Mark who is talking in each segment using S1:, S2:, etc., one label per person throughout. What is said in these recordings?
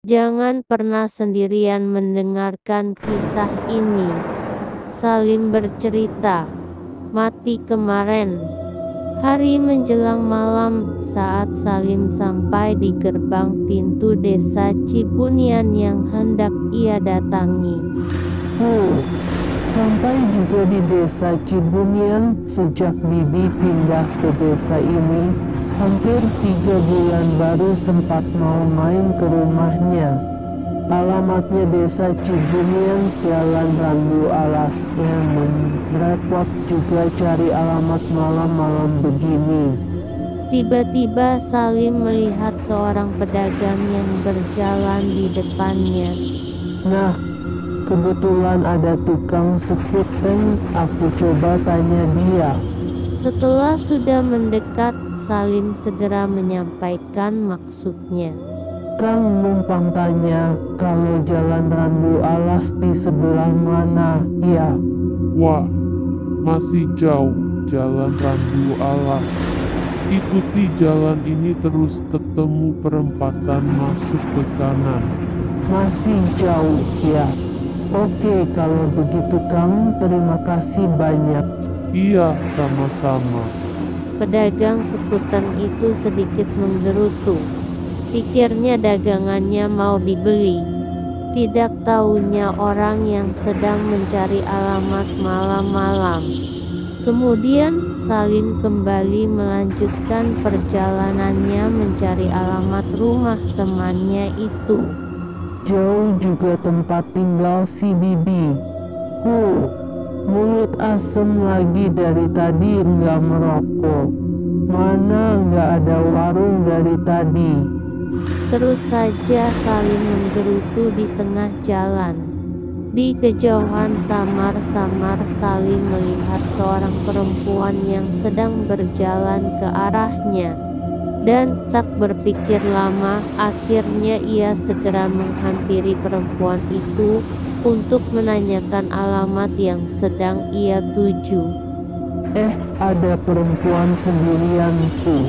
S1: Jangan pernah sendirian mendengarkan kisah ini. Salim bercerita, mati kemarin. Hari menjelang malam saat Salim sampai di gerbang pintu desa Cibunian yang hendak ia datangi.
S2: Sampai juga di desa Cibunian sejak Bibi pindah ke desa ini. Hampir 3 bulan baru sempat mau main ke rumahnya. Alamatnya desa Cibunian, Jalan Randu Alas. Repot juga cari alamat malam-malam begini.
S1: Tiba-tiba Salim melihat seorang pedagang yang berjalan di depannya.
S2: Nah, kebetulan ada tukang sekut dan aku coba tanya dia.
S1: Setelah sudah mendekat, Salim segera menyampaikan maksudnya.
S2: Kang numpang tanya kalau Jalan Randu Alas di sebelah mana, ya?
S3: Wah, masih jauh Jalan Randu Alas. Ikuti jalan ini terus ketemu perempatan masuk ke kanan.
S2: Masih jauh, ya? Oke, kalau begitu Kang, terima kasih banyak.
S3: Iya, sama-sama.
S1: Pedagang sekutan itu sedikit menggerutu. Pikirnya dagangannya mau dibeli. Tidak tahunya orang yang sedang mencari alamat malam-malam. Kemudian Salim kembali melanjutkan perjalanannya mencari alamat rumah temannya itu.
S2: Jauh juga tempat tinggal si Bibi. Mulut asem lagi dari tadi nggak merokok. Mana nggak ada warung dari tadi.
S1: Terus saja Salim menggerutu di tengah jalan. Di kejauhan samar-samar Salim melihat seorang perempuan yang sedang berjalan ke arahnya. Dan tak berpikir lama, akhirnya ia segera menghampiri perempuan itu untuk menanyakan alamat yang sedang ia tuju.
S2: Ada perempuan sendirian tuh.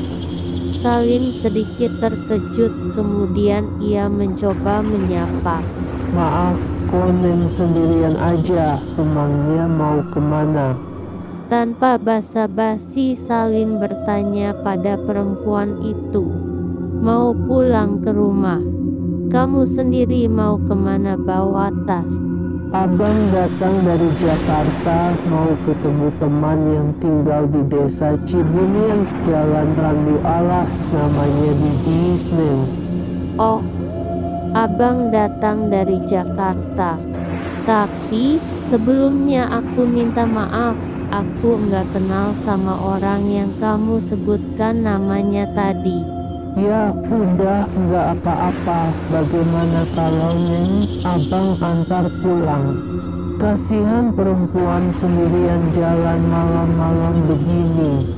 S1: Salim sedikit terkejut, kemudian ia mencoba menyapa.
S2: Maaf, konen sendirian aja, emangnya mau kemana?
S1: Tanpa basa-basi Salim bertanya pada perempuan itu, mau pulang ke rumah. Kamu sendiri mau kemana bawa tas?
S2: Abang datang dari Jakarta mau ketemu teman yang tinggal di desa Cibunian, Jalan Randu Alas, namanya Bibi Neng.
S1: Oh, abang datang dari Jakarta. Tapi sebelumnya aku minta maaf, aku nggak kenal sama orang yang kamu sebutkan namanya tadi.
S2: Ya udah, nggak apa-apa. Bagaimana kalau Neng abang antar pulang? Kasihan perempuan sendirian jalan malam-malam begini.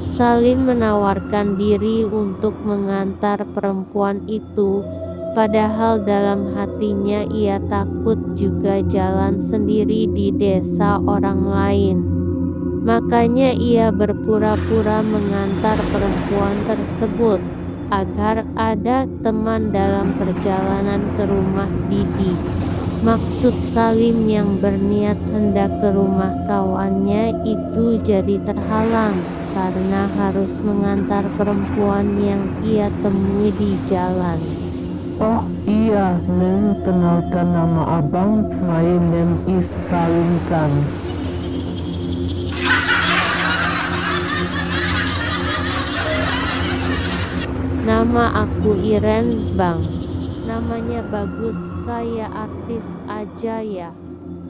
S1: Salim menawarkan diri untuk mengantar perempuan itu, padahal dalam hatinya ia takut juga jalan sendiri di desa orang lain. Makanya ia berpura-pura mengantar perempuan tersebut agar ada teman dalam perjalanan ke rumah Didi. Maksud Salim yang berniat hendak ke rumah kawannya itu jadi terhalang karena harus mengantar perempuan yang ia temui di jalan.
S2: Oh iya, Neng, kenalkan nama abang, my name is Salim kan.
S1: Nama aku Iren Bang. Namanya bagus kayak artis aja ya.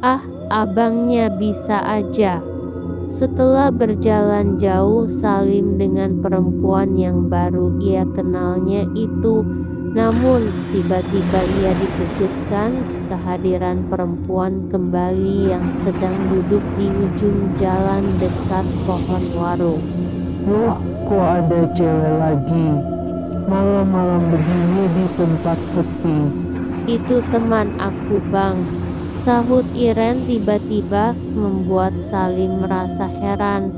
S1: Ah, abangnya bisa aja. Setelah berjalan jauh Salim dengan perempuan yang baru ia kenalnya itu, namun tiba-tiba ia dikejutkan kehadiran perempuan kembali yang sedang duduk di ujung jalan dekat pohon warung.
S2: Loh, kok ada cewek lagi? Malam-malam begini di tempat sepi.
S1: Itu teman aku bang, sahut Iren tiba-tiba membuat Salim merasa heran.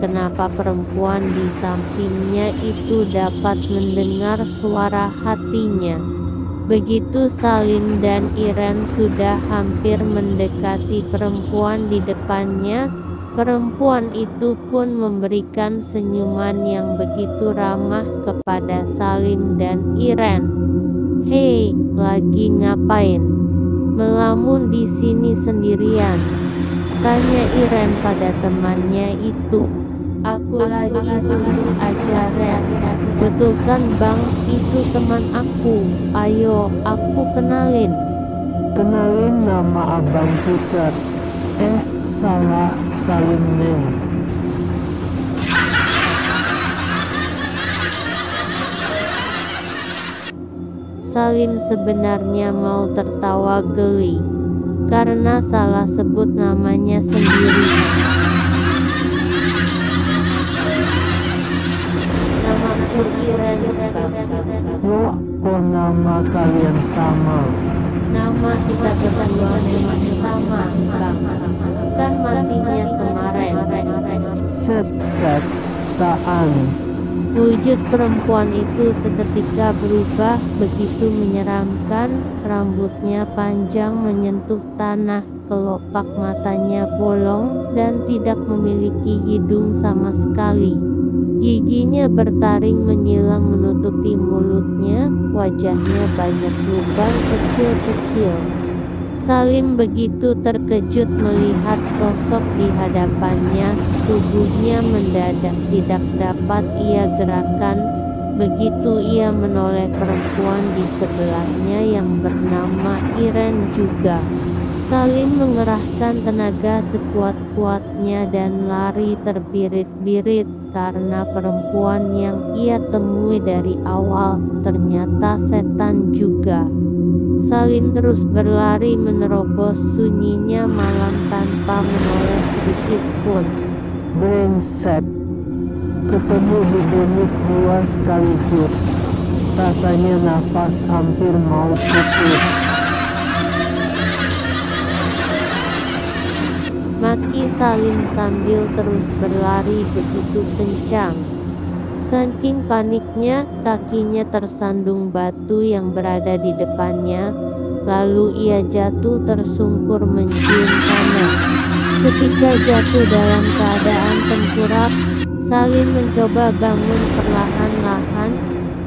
S1: Kenapa perempuan di sampingnya itu dapat mendengar suara hatinya? Begitu Salim dan Iren sudah hampir mendekati perempuan di depannya, perempuan itu pun memberikan senyuman yang begitu ramah kepada Salim dan Iren. "Hei, lagi ngapain? Melamun di sini sendirian?" tanya Iren pada temannya itu. "Aku lagi suntuk aja, Ren." "Betul kan Bang, itu teman aku. Ayo, aku kenalin."
S2: Kenalin, nama Abang Peter. Salah, Salim Neng.
S1: Salim sebenarnya mau tertawa geli, karena salah sebut namanya sendiri. "Namaku Iren,
S2: Loh, kok nama kalian sama?
S1: Nama kita berdua memang sama, Bang. Kan matinya kemarin."
S2: Set, taan.
S1: Wujud perempuan itu seketika berubah begitu menyeramkan. Rambutnya panjang menyentuh tanah, kelopak matanya bolong dan tidak memiliki hidung sama sekali. Giginya bertaring menyilang menutupi mulutnya, wajahnya banyak lubang kecil-kecil. Salim begitu terkejut melihat sosok di hadapannya, tubuhnya mendadak tidak dapat ia gerakan. Begitu ia menoleh perempuan di sebelahnya yang bernama Iren juga. Salim mengerahkan tenaga sekuat-kuatnya dan lari terbirit-birit, karena perempuan yang ia temui dari awal ternyata setan juga. Salim terus berlari menerobos sunyinya malam tanpa menoleh sedikit pun.
S2: Brengsek. Ketemu di demit dua sekaligus. Rasanya nafas hampir mau putus.
S1: Maki Salim sambil terus berlari begitu kencang. Saking paniknya, kakinya tersandung batu yang berada di depannya, lalu ia jatuh tersungkur mencium tanah. Ketika jatuh dalam keadaan tengkurap, Salim mencoba bangun perlahan-lahan,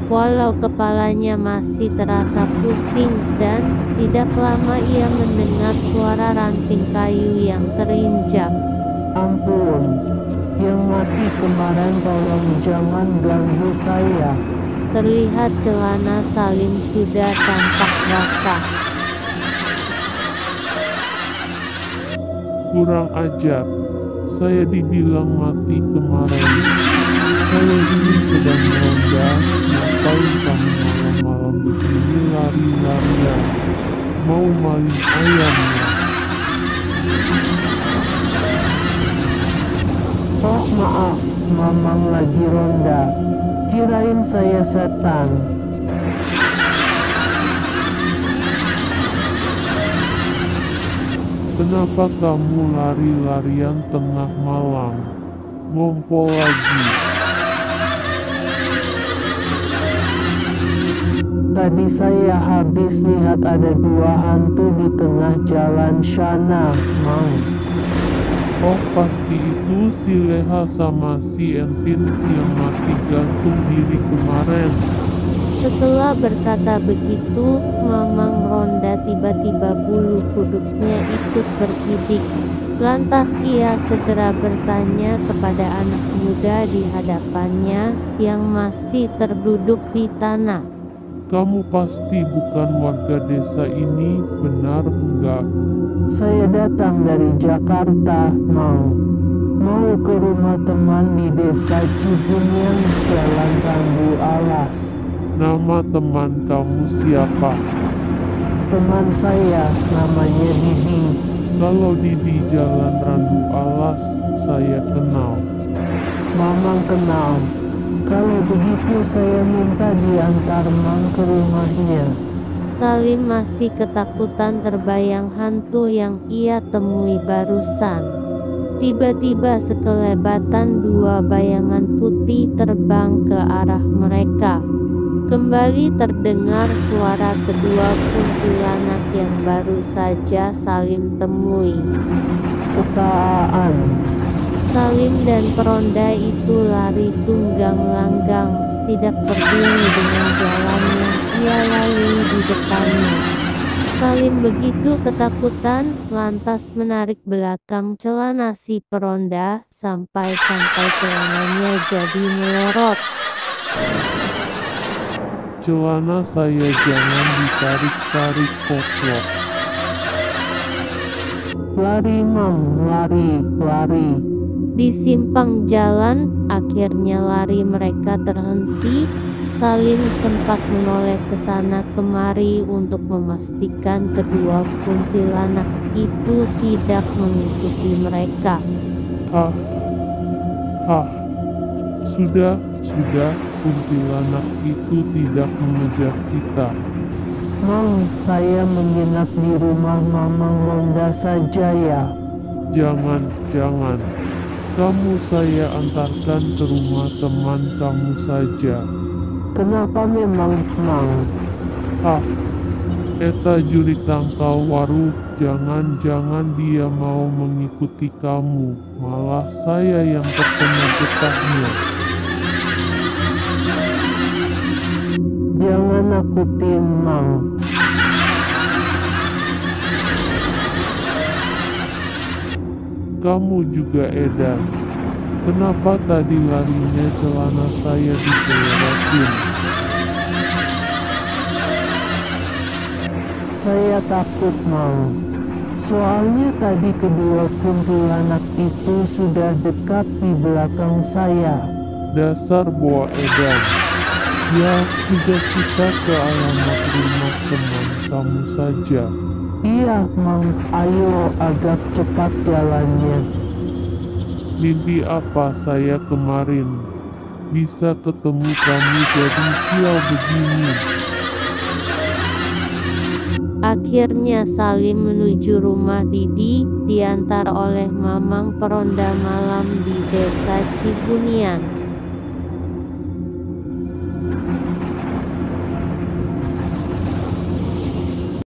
S1: walau kepalanya masih terasa pusing, dan tidak lama ia mendengar suara ranting kayu yang terinjak.
S2: Ampun, yang mati kemarin tolong jangan ganggu saya.
S1: Terlihat celana Salim sudah tampak basah.
S3: Kurang ajar, saya dibilang mati kemarin. Saya ini sedang meronda, ngapain kamu malam-malam begini lari-larian? Mau maling ayamnya?
S2: Oh maaf, Mamang lagi ronda. Kirain saya setan.
S3: Kenapa kamu lari-larian tengah malam? Ngompol lagi.
S2: Tadi saya habis lihat ada dua hantu di tengah jalan sana, Mang.
S3: Oh pasti itu si Leha sama si Entin yang mati gantung diri kemarin.
S1: Setelah berkata begitu, Mamang Ronda tiba-tiba bulu kuduknya ikut bergidik. Lantas ia segera bertanya kepada anak muda di hadapannya yang masih terduduk di tanah.
S3: Kamu pasti bukan warga desa ini, benar enggak?
S2: Saya datang dari Jakarta, Mang. Mau ke rumah teman di desa Cibunian, Jalan Rambu Alas.
S3: Nama teman kamu siapa?
S2: Teman saya namanya Didi.
S3: Kalau Didi Jalan Randu Alas, saya kenal.
S2: Mamang kenal. Kalau begitu saya minta diantar Mang ke rumahnya.
S1: Salim masih ketakutan terbayang hantu yang ia temui barusan. Tiba-tiba sekelebatan dua bayangan putih terbang ke arah mereka. Kembali terdengar suara kedua kuntilanak yang baru saja Salim temui.
S2: Setaan.
S1: Salim dan peronda itu lari tunggang langgang, tidak peduli dengan jalan yang ia lalui di depannya. Salim begitu ketakutan, lantas menarik belakang celana si peronda sampai celananya jadi melorot.
S3: Celana saya jangan ditarik-tarik potlot.
S2: Lari Mang, lari.
S1: Di simpang jalan, akhirnya lari mereka terhenti. Salim sempat menoleh ke sana kemari untuk memastikan kedua kuntilanak itu tidak mengikuti mereka.
S3: Sudah, kuntilanak itu tidak mengejar kita.
S2: Mang, saya menginap di rumah Mamang Ronda saja ya.
S3: Jangan. Kamu saya antarkan ke rumah teman kamu saja.
S2: Kenapa memang, Mang?
S3: Eta juri tangkal warung, jangan dia mau mengikuti kamu, malah saya yang terkena getahnya.
S2: Jangan nakutin, Mang.
S3: Kamu juga edan. Kenapa tadi larinya celana saya dibelerotin?
S2: Saya takut, Mang. Soalnya tadi kedua kuntilanak itu sudah dekat di belakang saya.
S3: Dasar boa edan. Ya, sudah kita ke alamat rumah teman kamu saja.
S2: Iya, Mang. Ayo agak cepat jalannya.
S3: Mimpi apa saya kemarin? Bisa ketemu kamu jadi sial begini.
S1: Akhirnya Salim menuju rumah Didi, diantar oleh Mamang peronda malam di desa Cibunian.